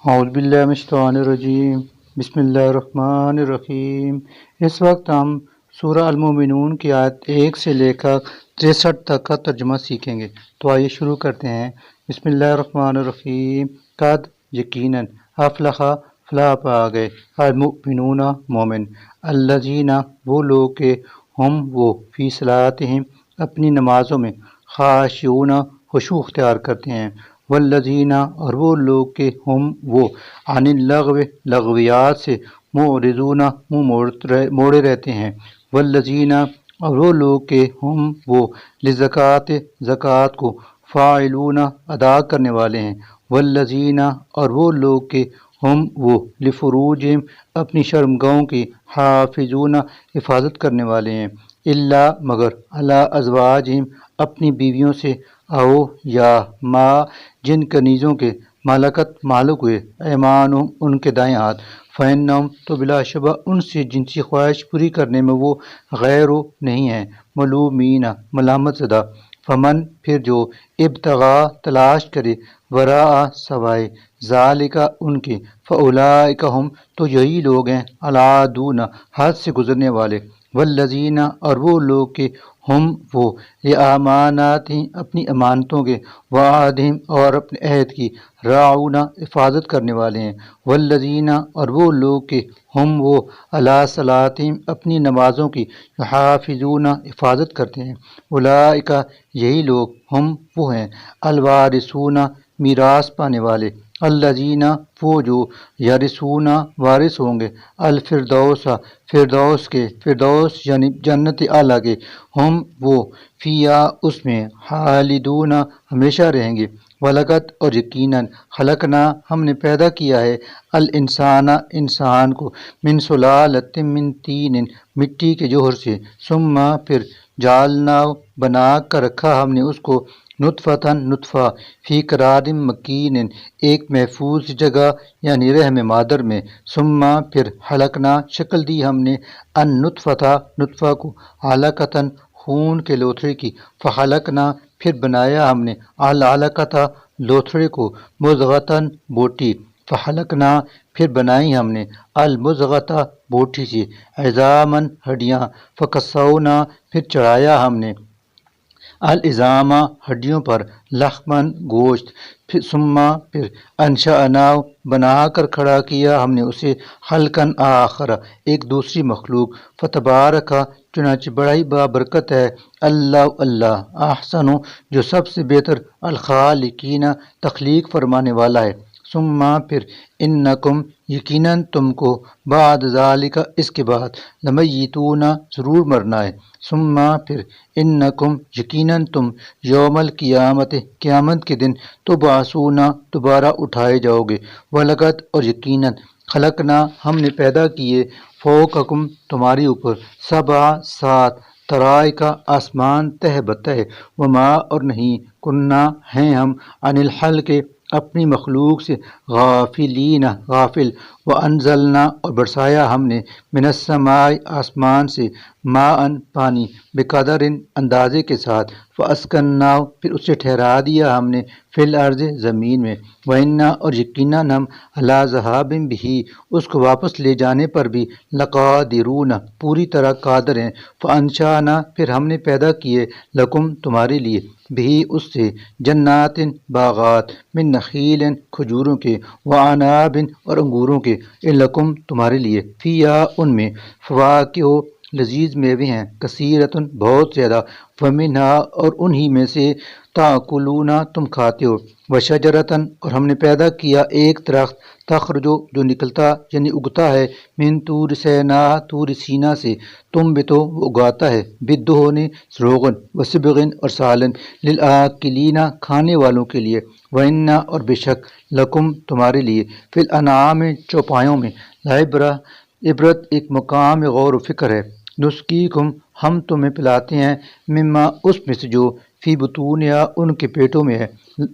اعوذ باللہ من الشیطان الرجیم، بسم اللہ الرحمن الرحیم۔ اس وقت ہم سورہ المومنون کی آیت 1 سے لے کر 63 تک کا ترجمہ سیکھیں گے۔ تو آئیے شروع کرتے ہیں۔ بسم اللہ الرحمن الرحیم۔ قد یقیناً افلح فلاح پا گئے المؤمنون مومن، الذین وہ لوگ کہ ہم وہ فی صلاتہم اپنی نمازوں میں خاشعون خشوع اختیار کرتے ہیں، والذین اور وہ لوگ کہ ہم وہ عن اللغو لغویات سے معرضون منہ موڑے رہتے ہیں، والذین اور وہ لوگ کہ ہم وہ للزکوٰۃ زکوٰۃ کو فاعلون ادا کرنے والے ہیں، والذین اور وہ لوگ کہ ہم وہ لفروجہم اپنی شرمگاہوں کی حافظون حفاظت کرنے والے ہیں، الا مگر علی ازواجہم اپنی بیویوں سے، او یا ما جن کنیزوں کے ملکت مالک ہوئے ایمانہم ان کے دائیں ہاتھ، فإنہم تو بلا شبہ ان سے جنسی خواہش پوری کرنے میں وہ غیر نہیں ہیں ملومین ملامت زدہ، فمن پھر جو ابتغا تلاش کرے وراء سوائے ذالک ان کے، فاولئک ہم تو یہی لوگ ہیں العادون حد سے گزرنے والے، والذین اور وہ لوگ کہ ہم وہ لاماناتہم اپنی امانتوں کے، وعہدہم اور اپنے عہد کی، راعون حفاظت کرنے والے ہیں، والذین اور وہ لوگ کہ ہم وہ علی صلاتہم اپنی نمازوں کی یحافظون حفاظت کرتے ہیں، اولئک یہی لوگ ہم وہ ہیں الوارثون میراث پانے والے، الذین وہ جو یرثون وارث ہوں گے الفردوس فردوس کے، فردوس یعنی جنت اعلیٰ کے، ہم وہ فیہا اس میں خالدون ہمیشہ رہیں گے، وَلَقَدْ اور یقیناً خلقنا ہم نے پیدا کیا ہے الانسان انسان کو من سلالۃ من طین مٹی کے جوہر سے، ثم پھر جعلنا بنا کر رکھا ہم نے اس کو نطفۃ نطفہ فی قرار مکین ایک محفوظ جگہ یعنی رحم مادر میں، ثم پھر حلقنا شکل دی ہم نے ان نطفۃ نطفہ کو علقۃ خون کے لوتھڑے کی، فحلقنا پھر بنایا ہم نے العلقۃ لوتھڑے کو مضغۃ بوٹی، فحلقنا پھر بنائی ہم نے المضغۃ بوٹی سے عظاما ہڈیاں، فکسونا پھر چڑھایا ہم نے العظام ہڈیوں پر لحمن گوشت، پھر ثم پھر انشأنا بنا کر کھڑا کیا ہم نے اسے خلقا آخر ایک دوسری مخلوق، فتبارک چنانچہ بڑی بابرکت ہے اللہ احسن جو سب سے بہتر الخالقین تخلیق فرمانے والا ہے، ثم پھر انکم یقیناً تم کو بعد ذالک اس کے بعد لمیتون ضرور مرنا ہے، ثم پھر انکم یقیناً تم یوم القیامت قیامت کے دن تبعثون دوبارہ اٹھائے جاؤ گے، وَلَقَدْ اور یقیناً خلقنا ہم نے پیدا کیے فوقکم تمہاری اوپر سبع سات طرائق آسمان تہ بتہ، وما اور نہیں کننا ہیں ہم عن الخلق اپنی مخلوق سے غافلین غافل، وانزلنا اور برسایا ہم نے من السماء آسمان سے ماء پانی بقدر اندازے کے ساتھ، فاسکناہ پھر اسے ٹھہرا دیا ہم نے فی الارض زمین میں، وإنا اور یقیناً ہم علی ذہاب بھی اس کو واپس لے جانے پر بھی لقادرون پوری طرح قادر ہیں، فانشأنا پھر ہم نے پیدا کیے لکم تمہارے لیے بھی اس سے جنات باغات من نخیل کھجوروں کے، وعناب اور انگوروں کے، لکم تمہارے لیے فیہا ان میں فواکہ لذیذ میوے ہیں، کثیرۃ بہت زیادہ، ومنہا اور انہی میں سے تاکلون تم کھاتے ہو، وشجرۃ اور ہم نے پیدا کیا ایک درخت تخرجو جو نکلتا یعنی اگتا ہے من طور سیناء طور سینا سے، تم بھی تو وہ اگاتا ہے بالدہن روغن وصبغ اور سالن للآکلین کھانے والوں کے لیے، وإن اور بے شک لکم تمہارے لیے فی الانعام چوپایوں میں عبرت ایک مقام غور و فکر ہے، نسقیکم ہم تمہیں پلاتے ہیں مما اس میں سے جو فی بطونہا ان کے پیٹوں میں ہے،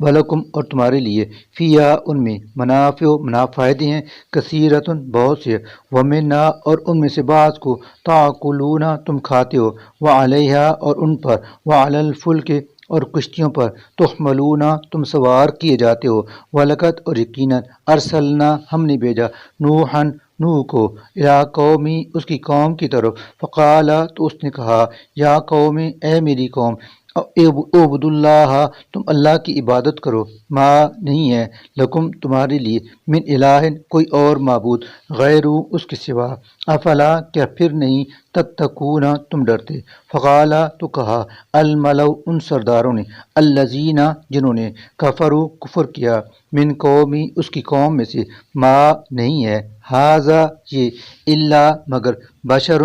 ولکم اور تمہارے لیے فیہا ان میں منافع فائدے ہیں، کثیرۃ بہت سے، ومنہا اور ان میں سے بعض کو تاکلون تم کھاتے ہو، وعلیہا اور ان پر، وعلی الفلک اور کشتیوں پر تحملون تم سوار کیے جاتے ہو، ولقد اور یقیناً ارسلنا ہم نے بھیجا نوحً نوح کو الی قومی اس کی قوم کی طرف، فقال تو اس نے کہا یا قوم اے میری قوم اعبدوا اللہ تم اللہ کی عبادت کرو، ما نہیں ہے لکم تمہارے لیے من الہ کوئی اور معبود غیرو اس کے سوا، افلا کیا پھر نہیں تتقون تم ڈرتے، فقالا تو کہا الملو ان سرداروں نے الذین جنہوں نے کفروا کفر کیا من قومی اس کی قوم میں سے، ما نہیں ہے ہاذا یہ الا مگر بشر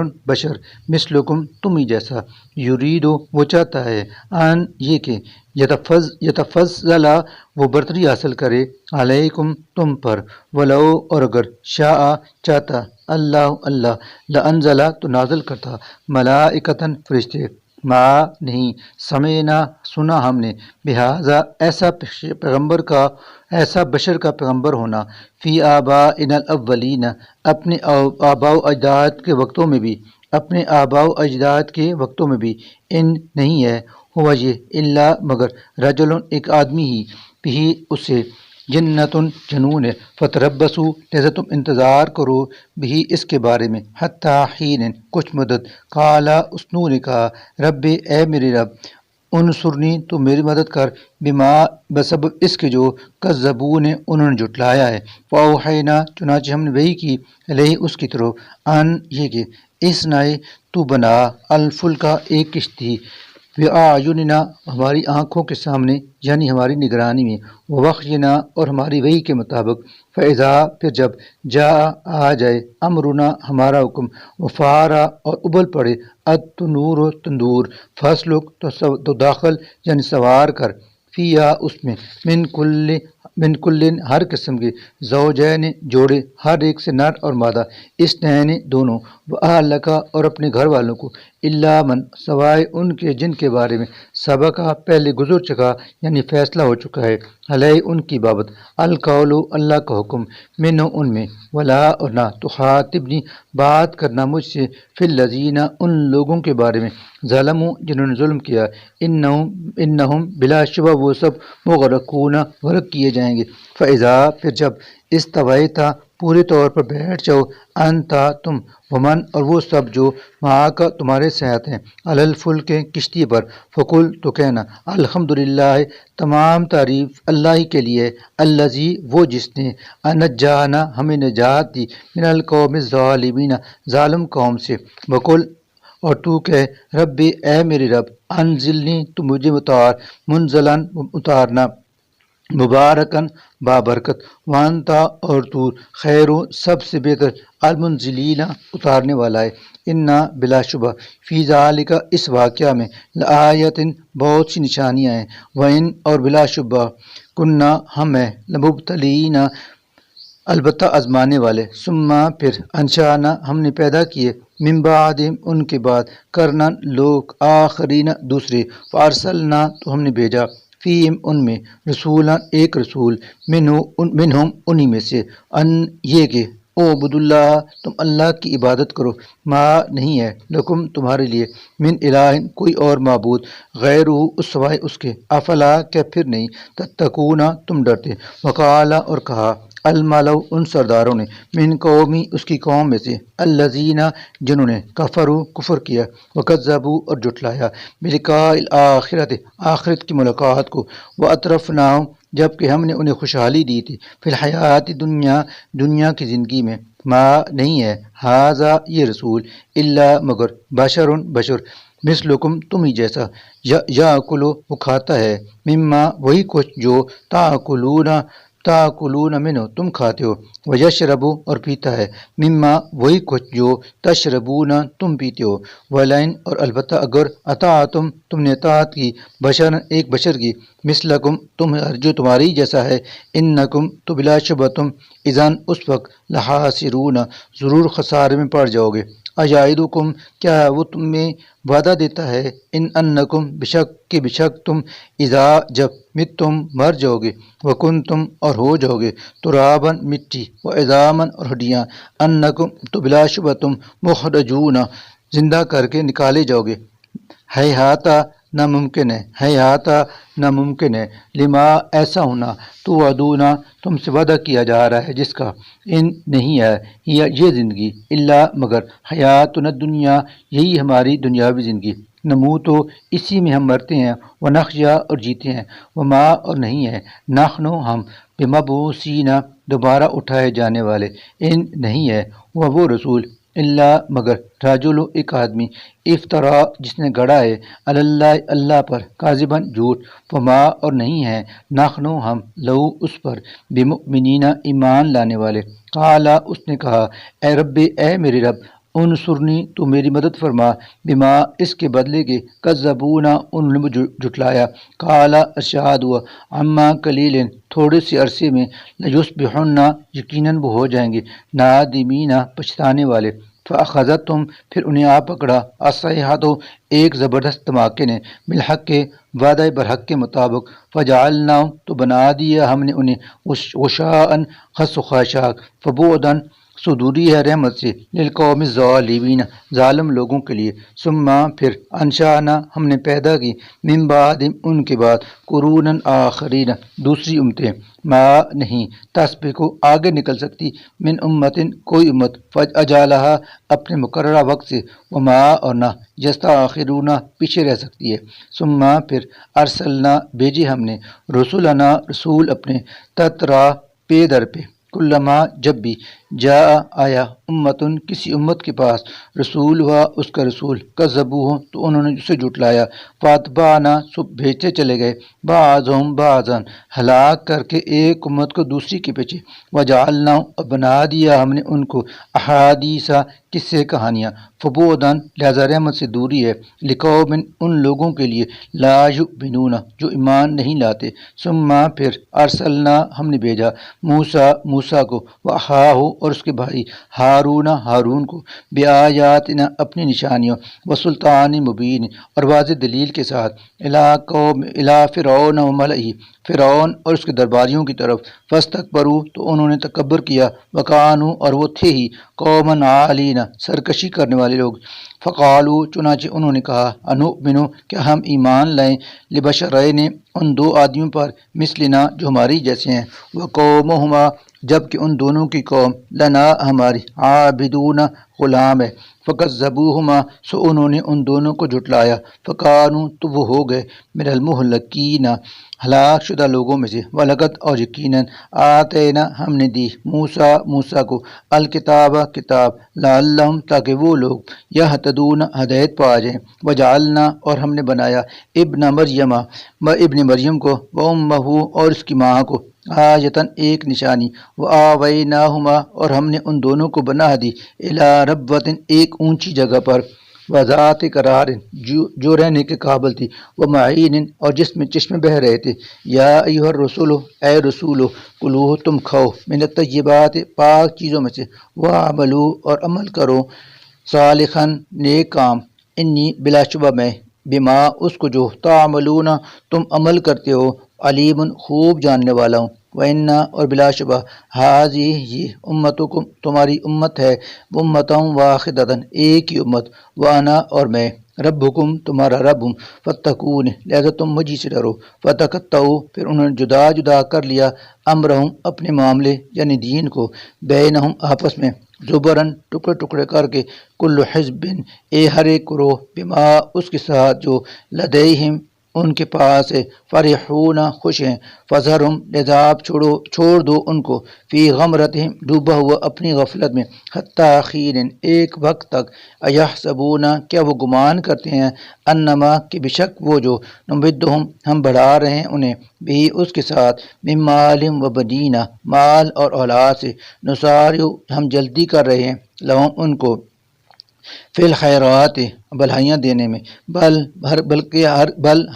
مثلکم تم ہی جیسا، یریدو وہ چاہتا ہے ان یہ کہ یتفضل وہ برتری حاصل کرے علیکم تم پر، ولو اور اگر شاء چاہتا اللہ لانزل تو نازل کرتا ملائکتن فرشتے، ما نہیں سمعنا سنا ہم نے بہذا ایسا بشر کا پیغمبر ہونا فی آبائنا الاولین اپنے آباء و اجداد کے وقتوں میں بھی، اپنے آباء و اجداد کے وقتوں میں بھی، ان نہیں ہے ہوا یہ الا مگر رجل ایک آدمی ہی بھی اسے جنتن جنون ہے، فتربصوا لہذا تم انتظار کرو بھی اس کے بارے میں حتی حین کچھ مدت، قالا اس نوح نے کہا رب اے میرے رب انصرنی تو میری مدد کر بما بسبب اس کے جو کذبون انہوں نے جھٹلایا ہے، فاوحینا چنانچہ ہم نے وحی کی علیہ اس کی طرف ان یہ کہ اصنع تو بنا الفلکا ایک کشتی بِأَعْيُنِنَا ہماری آنکھوں کے سامنے یعنی ہماری نگرانی میں، وَوَحْيِنَا اور ہماری وحی کے مطابق، فَإِذَا پھر جب جاء آ جائے امرنا ہمارا حکم، وفارا اور ابل پڑے التنور تندور، فاسلک تو داخل یعنی سوار کر فیہا اس میں من کلن ہر قسم کے زوجین جوڑے ہر ایک سے نر اور مادہ، اثنین دونوں، وَأَهْلَكَ اور اپنے گھر والوں کو، الا من سوائے ان کے جن کے بارے میں سبقہ پہلے گزر چکا یعنی فیصلہ ہو چکا ہے علیہ ان کی بابت القول اللہ کا حکم منہ ان میں، ولا اور نہ تخاطبنی بات کرنا مجھ سے فی الذین ان لوگوں کے بارے میں ظلموا جنہوں نے ظلم کیا، انہم بلا شبہ وہ سب مغرقون غرق کیے جائیں گے، فاذا پھر جب استویتا پورے طور پر بیٹھ جاؤ انتا تم ومن اور وہ سب جو معاک تمہارے ساتھ ہیں علی الفلک کشتی پر، فقل تو کہنا الحمدللہ تمام تعریف اللہ ہی کے لیے، الذی وہ جس نے انجانا ہمیں نجات دی من القوم الظالمین ظالم قوم سے، وقل اور تو کہ رب اے میرے رب انزلنی تو مجھے منزلن اتارنا مبارکن بابرکت، وانتا اور تو خیر سب سے بہتر المنزلین اتارنے والا ہے، انا بلا شبہ فی ذالک اس واقعہ میں لآیت بہت سی نشانیاں ہیں، وان اور بلا شبہ کننا ہم ہیں لمبتلین البتہ آزمانے والے، ثم پھر انشانا ہم نے پیدا کیے من بعدہم ان کے بعد کرنن لوگ آخرین دوسرے، فارسلنا تو ہم نے بھیجا فیہم ان میں رسولا ایک رسول منہم انہی میں سے، ان یہ کہ اعبد اللہ تم اللہ کی عبادت کرو، ما نہیں ہے لکم تمہارے لیے من الہ کوئی اور معبود غیرہ اس سوائے اس کے، افلا کیا پھر نہیں تتقون تم ڈرتے، وقالا اور کہا الملو ان سرداروں نے من قومی اس کی قوم میں سے الذین جنہوں نے کفروا کفر کیا، وکذبوا اور جھٹلایا بلقاء الآخرت آخرت کی ملاقات کو، واترفناہم جبکہ ہم نے انہیں خوشحالی دی تھی فی الحیات دنیا کی زندگی میں، ما نہیں ہے ہاذا یہ رسول الا مگر بشر مثلکم تم ہی جیسا، یاکلو وہ کھاتا ہے مما وہی کچھ جو تاکلون منہ تم کھاتے ہو، ویشرب اور پیتا ہے مما وہی کچھ جو تشربون تم پیتے ہو، ولئن اور البتہ اگر اطاعتم تم نے اطاعت کی بشر ایک بشر کی مثلکم تم جو تمہاری جیسا ہے، انکم تو بلا شبہ تم اذن اس وقت لخاسرون ضرور خسارے میں پڑ جاؤ گے، ایعدکم کیا وہ تمہیں وعدہ دیتا ہے ان انکم بشک تم اذا جب متم مر جاؤ گے، وکنتم اور ہو جاؤ گے ترابن مٹی، وعظامن اور ہڈیاں، انکم تو بلا شبہ تم مخرجون زندہ کر کے نکالے جاؤ گے، ہیہاتا ناممکن ہے، حیاتا ناممکن ہے، لما ایسا ہونا، تو ادونا تم سے وعدہ کیا جا رہا ہے جس کا، ان نہیں ہے یہ زندگی، الا مگر حیاتنا دنیا یہی ہماری دنیاوی زندگی، نمو تو اسی میں ہم مرتے ہیں، ونخیا اور جیتے ہیں، وما اور نہیں ہے، نخنو ہم، بمبعوثین دوبارہ اٹھائے جانے والے، ان نہیں ہے وہ رسول، اللہ مگر راجل ایک آدمی، افطرا جس نے گڑا ہے، اللہ اللہ پر، کاذباً جھوٹ، وما اور نہیں ہے، نخنو ہم، لو اس پر، بمؤمنین ایمان لانے والے، قالا اس نے کہا، اے رب اے میرے رب، انصرنی تو میری مدد فرما، بما اس کے بدلے کے، کذبونا انہوں نے مجھے جھٹلایا، قالا ارشاد ہوا، عما قلیل تھوڑے سے عرصے میں، لیصبحن یقیناً وہ ہو جائیں گے، نادمین پچھتانے والے، فاخذتہم پھر انہیں آ پکڑا، الصیحۃ ایک زبردست دھماکے نے، بالحق کے وعدہ برحق کے مطابق، فجعلناہم تو بنا دیا ہم نے انہیں غشاء خس و خاشاک، فبعداً سو دوری ہے رحمت سے، للقوم الظالمین ظالم لوگوں کے لیے، ثم پھر انشانا ہم نے پیدا کی، من بعد ان کے بعد، قروناً آخرین دوسری امتیں، ما نہیں تسبق آگے نکل سکتی، من امتن کوئی امت، فج اجالہا اپنے مقررہ وقت سے، وما اور نہ یستاخرون پیچھے رہ سکتی ہے، ثم پھر ارسلنا بھیجے ہم نے، رسولنا رسول اپنے، تترا پے در پہ، کلما جب بھی، جا آیا امتن کسی امت کے پاس، رسول ہوا اس کا رسول، کذبوہ تو انہوں نے اسے جھٹلایا، فاتبعنا سب بھیجتے چلے گئے، بعضہم بعضاً ہلاک کر کے ایک امت کو دوسری کے پیچھے، وجعلنا اور بنا دیا ہم نے ان کو احادیث قصے کہانیاں، فبعداً لہذا رحمت سے دوری ہے، لقوم ان لوگوں کے لیے، لا یؤمنون جو ایمان نہیں لاتے، ثم پھر ارسلنا ہم نے بھیجا موسیٰ کو، واخاہ اور اس کے بھائی ہارون کو، بآیاتنا اپنی نشانیوں، وسلطان مبین اور واضح دلیل کے ساتھ، الی فرعون وملئہ فرعون اور اس کے درباریوں کی طرف، فاستکبروا تو انہوں نے تکبر کیا، وکانوا اور وہ تھے ہی، قوما عالین سرکشی کرنے والے لوگ، فقالوا چنانچہ انہوں نے کہا، انؤمن کیا ہم ایمان لائیں، لبشرین ان دو آدمیوں پر، مثلنا جو ہماری جیسے ہیں، وقومہما جبکہ ان دونوں کی قوم، لنا ہماری، عابدون غلام ہے، فکذبوہما سو انہوں نے ان دونوں کو جھٹلایا، فکانوا تو وہ ہو گئے، من المہلکین ہلاک شدہ لوگوں میں سے، وَلَقَدْ اور یقیناً آتینا ہم نے دی موسیٰ کو الکتاب کتاب، لعلہم تاکہ وہ لوگ یہتدون ہدایت پا جائیں، وجعلنا اور ہم نے بنایا ابن مریم کو، وامہ اور اس کی ماں کو، آیتاً ایک نشانی، وآویناہما اور ہم نے ان دونوں کو بنا دی، الی ربوۃ ایک اونچی جگہ پر، وذات قرار جو رہنے کے قابل تھی، ومعین اور جس میں چشمے بہہ رہے تھے، یا ایھا الرسول اے رسولو، کلو تم کھاؤ، من الطیبات پاک چیزوں میں سے، وعملو اور عمل کرو، صالحا نیک کام، انی بلا شبہ میں، بما اس کو جو تعملون تم عمل کرتے ہو، علیم خوب جاننے والا ہوں، وَإِنَّا اور بلا شبہ ہذہ یہ امتکم تمہاری امت ہے، امتً واحدۃ ایک ہی امت، وَأَنَا اور میں ربکم تمہارا رب ہوں، فاتقون لہذا تم مجھ سے ڈرو، فتقطعوا پھر انہوں نے جدا جدا کر لیا، امرہم اپنے معاملے یعنی دین کو، بینہم آپس میں، زبرن ٹکڑے ٹکڑے کر کے، کل حزب ہر ایک گروہ، بما اس کے ساتھ جو لدیہم ان کے پاس ہے، فرحون خوش ہیں، فذرہم لہذا آپ چھوڑ دو ان کو، فی غمرتہم ڈوبا ہوا اپنی غفلت میں، حتی حین ایک وقت تک، ایحسبون کیا وہ گمان کرتے ہیں، انما کہ بشک وہ جو، نمدہم ہم بڑھا رہے ہیں انہیں، بھی اس کے ساتھ، من مال و بنین مال اور اولاد سے، نسارع ہم جلدی کر رہے ہیں، لہم ان کو، فی الخیرات بھلائیاں دینے میں، بل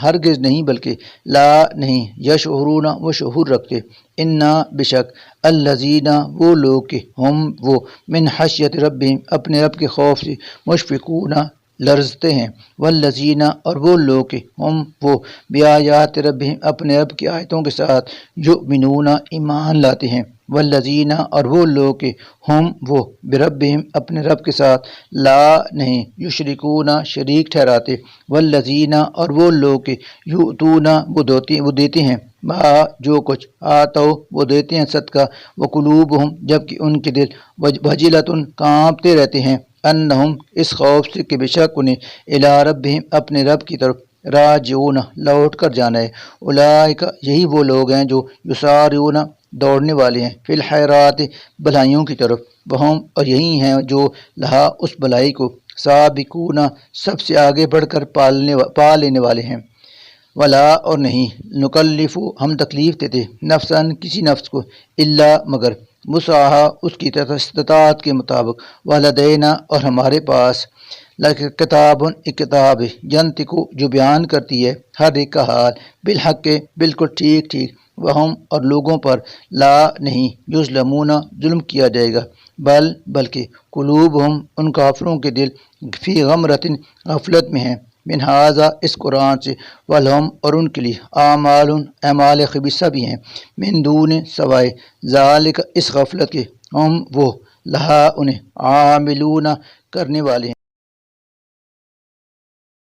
ہرگز نہیں بلکہ لا نہیں یشعرون وہ شعور رکھتے، انا بشک الذین وہ لوگ کہ ہم وہ من خشیت ربہم اپنے رب کے خوف سے، مشفقون لرزتے ہیں، والذین اور وہ لوگ کہ ہم وہ بیایات ربہم اپنے رب کی آیتوں کے ساتھ یؤمنون ایمان لاتے ہیں، والذین اور وہ لوگ کہ ہم وہ بربہم اپنے رب کے ساتھ لا نہیں یشرکون شریک ٹھہراتے، والذین اور وہ لوگ کہ یؤتون وہ دیتے ہیں ما جو کچھ آتو وہ دیتے ہیں صدقہ، وقلوبہم جبکہ ان کے دل وجلۃ کانپتے رہتے ہیں، انہم اس خوف سے کہ بے شک انہیں الی ربہم اپنے رب کی طرف راجعون لوٹ کر جانا ہے، اولئک یہی وہ لوگ ہیں جو یسارعون دوڑنے والے ہیں، فی الخیرات بھلائیوں کی طرف، وہم اور یہی ہیں جو لہا اس بھلائی کو سابقون سب سے آگے بڑھ کر پا لینے والے ہیں، ولا اور نہیں نکلف ہم تکلیف دیتے نفساً کسی نفس کو الا مگر وسعہا اس کی استطاعت کے مطابق، ولدینا اور ہمارے پاس کتاب ایک کتاب ینطق جو بیان کرتی ہے ہر ایک کا حال بالحق بالکل ٹھیک ٹھیک، وہم اور لوگوں پر لا نہیں یظلمون ظلم کیا جائے گا، بلکہ قلوبہم ان کافروں کے دل فی غمرۃ غفلت میں ہیں، من ھذا اس قرآن سے، ولہم اور ان کے لیے اعمال خبیثہ بھی ہیں، من دون سوائے ذالک اس غفلت کے، ہم وہ لہا انہیں عاملون کرنے والے ہیں۔